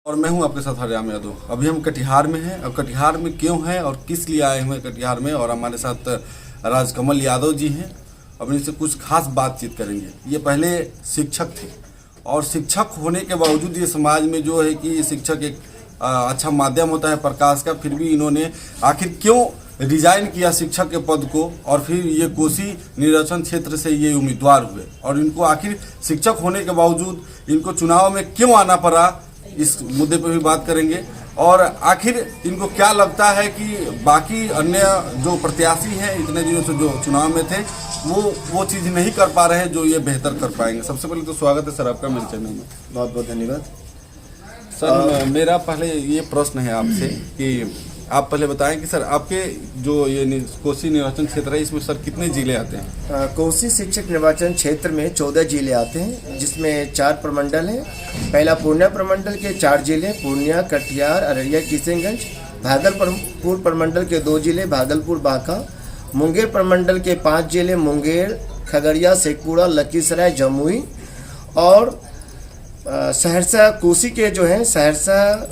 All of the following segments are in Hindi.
और मैं हूं आपके साथ हरियाम यादव। अभी हम कटिहार में हैं और कटिहार में क्यों हैं और किस लिए आए हुए हैं कटिहार में, और हमारे साथ राजकमल यादव जी हैं। अब इनसे कुछ खास बातचीत करेंगे। ये पहले शिक्षक थे और शिक्षक होने के बावजूद ये समाज में जो है कि शिक्षक एक अच्छा माध्यम होता है प्रकाश का, फिर भी इन्होंने आखिर क्यों रिजाइन किया शिक्षक के पद को, और फिर ये कोसी निर्वाचन क्षेत्र से ये उम्मीदवार हुए और इनको आखिर शिक्षक होने के बावजूद इनको चुनाव में क्यों आना पड़ा, इस मुद्दे पर भी बात करेंगे। और आखिर इनको क्या लगता है कि बाकी अन्य जो प्रत्याशी हैं इतने दिनों से जो चुनाव में थे वो चीज़ नहीं कर पा रहे हैं जो ये बेहतर कर पाएंगे। सबसे पहले तो स्वागत है सर आपका मेरे चैनल में। बहुत बहुत धन्यवाद सर। मेरा पहले ये प्रश्न है आपसे कि आप पहले बताएं कि सर आपके जो ये कोसी निर्वाचन क्षेत्र है इसमें सर कितने जिले आते हैं? कोसी शिक्षक निर्वाचन क्षेत्र में 14 जिले आते हैं, जिसमें 4 प्रमंडल हैं। पहला पूर्णिया प्रमंडल के 4 जिले पूर्णिया, कटिहार, अररिया, किशनगंज। भागलपुर प्रमंडल के 2 जिले भागलपुर, बांका। मुंगेर प्रमंडल के 5 जिले मुंगेर, खगड़िया, शेखपुरा, लखीसराय, जमुई। और सहरसा, कोसी के जो हैं सहरसा,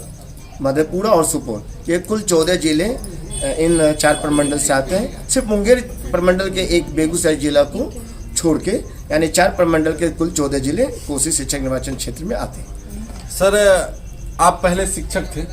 मधेपुरा और सुपौल, ये कुल 14 जिले इन 4 प्रमंडल से आते हैं। सिर्फ मुंगेर प्रमंडल के एक बेगूसराय जिला को छोड़ के, यानी 4 प्रमंडल के कुल 14 जिले कोसी शिक्षक निर्वाचन क्षेत्र में आते हैं। सर आप पहले शिक्षक थे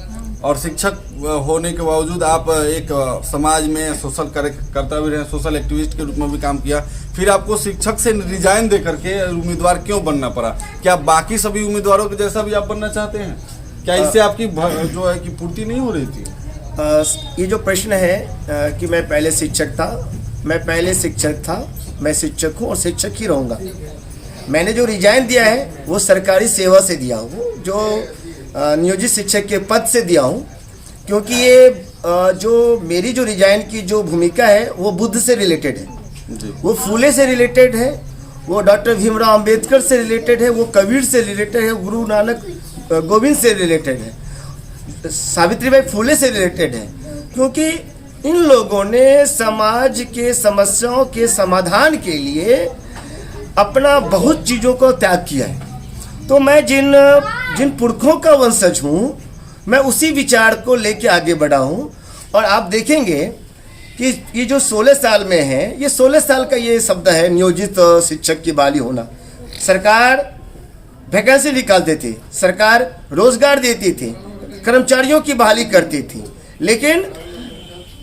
और शिक्षक होने के बावजूद आप एक समाज में सोशल करता भी रहे, सोशल एक्टिविस्ट के रूप में भी काम किया, फिर आपको शिक्षक से रिजाइन दे करके उम्मीदवार क्यों बनना पड़ा? क्या बाकी सभी उम्मीदवारों के जैसा भी आप बनना चाहते हैं? क्या इससे आपकी जो है कि पूर्ति नहीं हो रही थी? ये जो प्रश्न है कि मैं पहले शिक्षक था, मैं शिक्षक हूँ और शिक्षक ही रहूँगा। मैंने जो रिजाइन दिया है वो सरकारी सेवा से दिया हूँ, जो नियोजित शिक्षक के पद से दिया हूँ, क्योंकि ये जो मेरी जो रिजाइन की जो भूमिका है वो बुद्ध से रिलेटेड है, वो फूले से रिलेटेड है, वो डॉक्टर भीमराव अंबेडकर से रिलेटेड है, वो कबीर से रिलेटेड है, गुरु नानक गोविंद से रिलेटेड है, सावित्रीबाई फूले से रिलेटेड है। क्योंकि इन लोगों ने समाज के समस्याओं के समाधान के लिए अपना बहुत चीज़ों को त्याग किया है। तो मैं जिन पुरखों का वंशज हूँ, मैं उसी विचार को लेके आगे बढ़ा हूँ। और आप देखेंगे कि ये जो 16 साल में है, ये 16 साल का ये शब्द है नियोजित शिक्षक की बहाली होना। सरकार वैकेंसी निकालते थे, सरकार रोजगार देती थी, कर्मचारियों की बहाली करती थी, लेकिन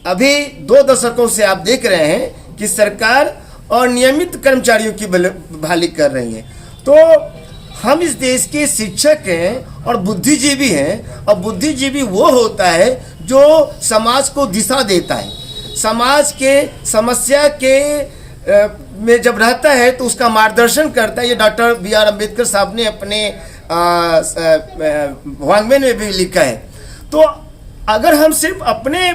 अभी 2 दशकों से आप देख रहे हैं कि सरकार और नियमित कर्मचारियों की बहाली कर रही है। तो हम इस देश के शिक्षक हैं और बुद्धिजीवी हैं, और बुद्धिजीवी वो होता है जो समाज को दिशा देता है, समाज के समस्या के में जब रहता है तो उसका मार्गदर्शन करता है। ये डॉक्टर B.R. अम्बेडकर साहब ने अपने वाङ्मय में भी लिखा है। तो अगर हम सिर्फ अपने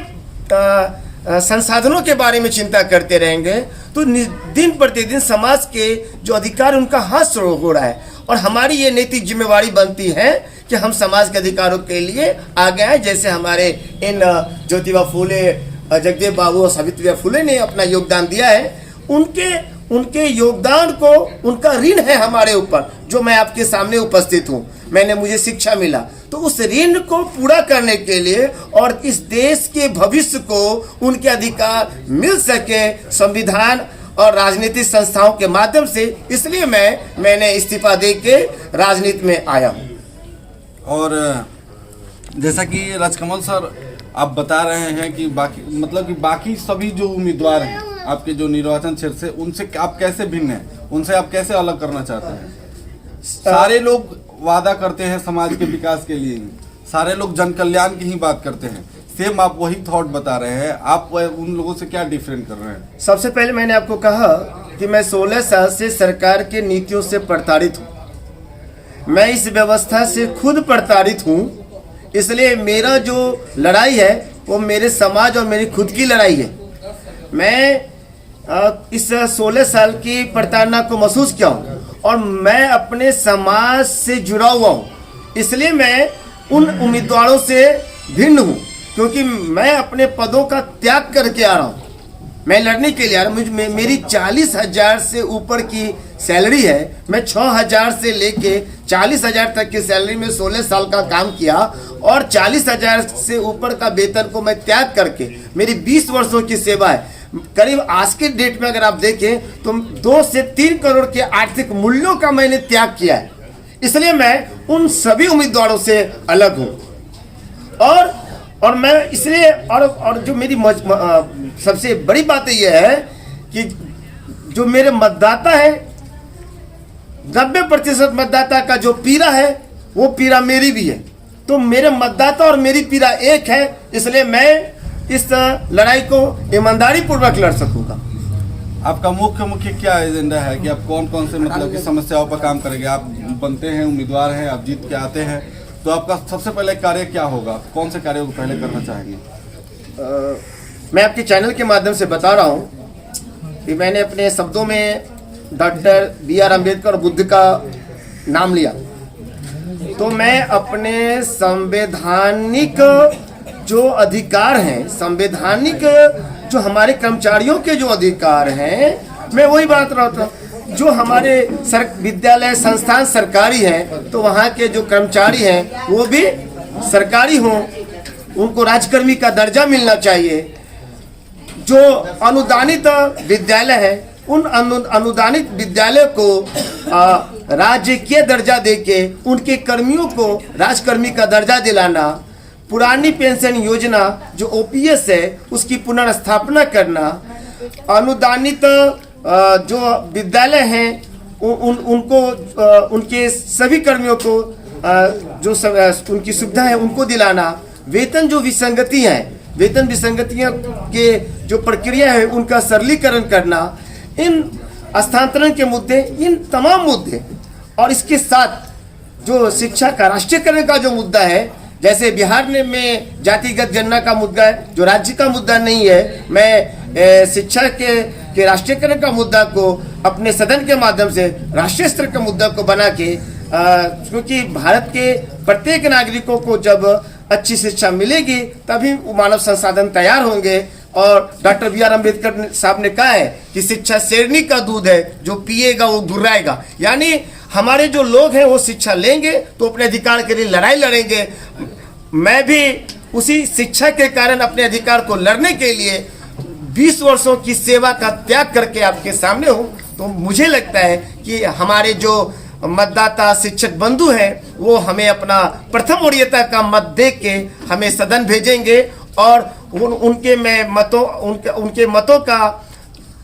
संसाधनों के बारे में चिंता करते रहेंगे तो दिन प्रतिदिन समाज के जो अधिकार उनका हाथ हो रहा है, और हमारी ये नैतिक जिम्मेवारी बनती है कि हम समाज के अधिकारों के लिए आगे आए। जैसे हमारे इन ज्योतिबा फूले, जगदेव बाबू और सावित्रीबाई फूले ने अपना योगदान दिया है, उनके योगदान को, उनका ऋण है हमारे ऊपर, जो मैं आपके सामने उपस्थित हूँ। मुझे शिक्षा मिला, तो उस ऋण को पूरा करने के लिए और इस देश के भविष्य को उनके अधिकार मिल सके संविधान और राजनीतिक संस्थाओं के माध्यम से, इसलिए मैंने इस्तीफा दे के राजनीति में आया हूँ। और जैसा कि राजकमल सर आप बता रहे हैं कि बाकी सभी जो उम्मीदवार हैं आपके जो निर्वाचन क्षेत्र से, उनसे आप कैसे भिन्न हैं, उनसे आप कैसे अलग करना चाहते हैं? सारे लोग वादा करते हैं समाज के विकास के लिए, सारे लोग जन कल्याण की ही बात करते हैं, सेम आप वही थॉट बता रहे हैं, आप उन लोगों से क्या डिफरेंट कर रहे हैं? सबसे पहले मैंने आपको कहा कि मैं 16 साल से सरकार के नीतियों से प्रताड़ित हूँ। मैं इस व्यवस्था से खुद प्रताड़ित हूँ, इसलिए मेरा जो लड़ाई है वो मेरे समाज और मेरी खुद की लड़ाई है। मैं इस 16 साल की प्रताड़ना को महसूस किया हूँ और मैं अपने समाज से जुड़ा हुआ हूँ, इसलिए मैं उन उम्मीदवारों से भिन्न हूँ, क्योंकि मैं अपने पदों का त्याग करके आ रहा हूँ। मैं लड़ने के लिए आ रहा हूँ। मेरी 40,000 से ऊपर की सैलरी है। मैं 6,000 से लेके 40,000 तक की सैलरी में 16 साल का काम किया और 40,000 से ऊपर का वेतन को मैं त्याग करके मेरी 20 वर्षों की सेवा है। करीब आज के डेट में अगर आप देखें तो 2 से 3 करोड़ के आर्थिक मूल्यों का मैंने त्याग किया है। इसलिए मैं उन सभी उम्मीदवारों से अलग हूँ और मैं इसलिए और जो मेरी सबसे बड़ी बात यह है कि जो मेरे मतदाता है 90% मतदाता का जो पीड़ा है वो पीड़ा मेरी भी है। तो मेरे मतदाता और मेरी पीड़ा एक है, इसलिए मैं इस लड़ाई को ईमानदारी पूर्वक लड़ सकूंगा। आपका मुख्य क्या एजेंडा है कि आप कौन कौन से मतलब की समस्याओं पर काम करेंगे? आप बनते हैं, उम्मीदवार हैं, आप जीत के आते हैं, तो आपका सबसे पहले कार्य क्या होगा? कौन से कार्यों को पहले करना चाहेंगे? मैं आपके चैनल के माध्यम से बता रहा हूँ कि मैंने अपने शब्दों में डॉक्टर B.R. अम्बेडकर बुद्ध का नाम लिया, तो मैं अपने संवैधानिक जो अधिकार हैं, संवैधानिक जो हमारे कर्मचारियों के जो अधिकार हैं, मैं वही बात रहा था। जो हमारे विद्यालय संस्थान सरकारी हैं, तो वहाँ के जो कर्मचारी हैं वो भी सरकारी हों, उनको राज्यकर्मी का दर्जा मिलना चाहिए। जो अनुदानित विद्यालय है, उन अनुदानित विद्यालय को राजकीय दर्जा देके उनके कर्मियों को राजकर्मी का दर्जा दिलाना, पुरानी पेंशन योजना जो OPS है उसकी पुनर्स्थापना करना, अनुदानित जो विद्यालय हैं उनको उनके सभी कर्मियों को जो उनकी सुविधा है उनको दिलाना, वेतन जो विसंगतियाँ हैं, वेतन विसंगतियों के जो प्रक्रिया है उनका सरलीकरण करना, इन स्थानांतरण के मुद्दे, इन तमाम मुद्दे और इसके साथ जो शिक्षा का राष्ट्रीयकरण का जो मुद्दा है, जैसे बिहार में जातिगत गणना का मुद्दा है जो राज्य का मुद्दा नहीं है, मैं शिक्षा के राष्ट्रीयकरण का मुद्दा को अपने सदन के माध्यम से राष्ट्रीय स्तर के मुद्दा को बना के, क्योंकि भारत के प्रत्येक नागरिकों को जब अच्छी शिक्षा मिलेगी तभी मानव संसाधन तैयार होंगे। और डॉक्टर B.R. अम्बेडकर साहब ने कहा है कि शिक्षा शेरनी का दूध है, जो पिएगा वो गुर्राएगा। यानी हमारे जो लोग हैं वो शिक्षा लेंगे तो अपने अधिकार के लिए लड़ाई लड़ेंगे। मैं भी उसी शिक्षा के कारण अपने अधिकार को लड़ने के लिए 20 वर्षों की सेवा का त्याग करके आपके सामने हूँ। तो मुझे लगता है कि हमारे जो मतदाता शिक्षक बंधु हैं वो हमें अपना प्रथम वरीयता का मत दे के हमें सदन भेजेंगे और उनके मतों का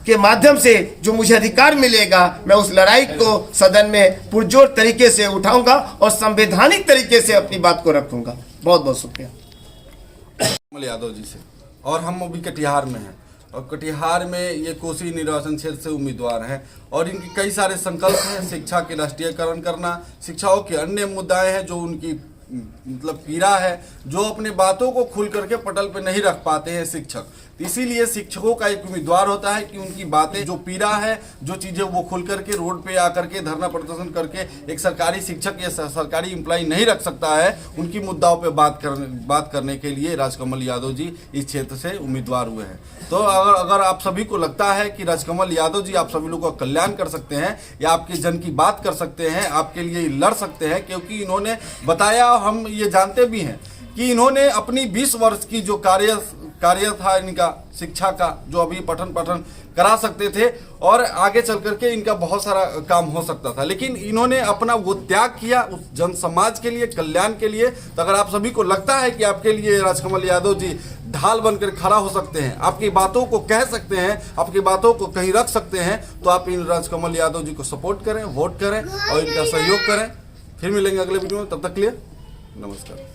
के माध्यम से जो मुझे अधिकार मिलेगा, मैं उस लड़ाई को सदन में पुरजोर तरीके से उठाऊंगा और संवैधानिक तरीके से अपनी बात को रखूंगा। बहुत बहुत शुक्रिया। कमल यादव जी से, और हम अभी कटिहार में हैं और कटिहार में ये कोसी निर्वाचन क्षेत्र से उम्मीदवार हैं और इनके कई सारे संकल्प हैं। शिक्षा के राष्ट्रीयकरण करना, शिक्षाओं के अन्य मुद्दे हैं जो उनकी मतलब पीड़ा है, जो अपने बातों को खुल करके पटल पे नहीं रख पाते हैं शिक्षक। इसीलिए शिक्षकों का एक उम्मीदवार होता है कि उनकी बातें, जो पीड़ा है, जो चीज़ें वो खुल करके रोड पे आकर के धरना प्रदर्शन करके एक सरकारी शिक्षक या सरकारी एम्प्लॉय नहीं रख सकता है। उनकी मुद्दाओं पे बात करने के लिए राजकमल यादव जी इस क्षेत्र से उम्मीदवार हुए हैं। तो अगर आप सभी को लगता है कि राजकमल यादव जी आप सभी लोगों का कल्याण कर सकते हैं या आपके जन की बात कर सकते हैं, आपके लिए लड़ सकते हैं, क्योंकि इन्होंने बताया, हम ये जानते भी हैं कि इन्होंने अपनी 20 वर्ष की जो कार्य था इनका शिक्षा का, जो अभी पठन करा सकते थे और आगे चल करके इनका बहुत सारा काम हो सकता था, लेकिन इन्होंने अपना वो त्याग किया उस जन समाज के लिए, कल्याण के लिए। तो अगर आप सभी को लगता है कि आपके लिए राजकमल यादव जी ढाल बनकर खड़ा हो सकते हैं, आपकी बातों को कह सकते हैं, आपकी बातों को कहीं रख सकते हैं, तो आप इन राजकमल यादव जी को सपोर्ट करें, वोट करें और इनका सहयोग करें। फिर मिलेंगे अगले वीडियो में, तब तक के लिए नमस्कार।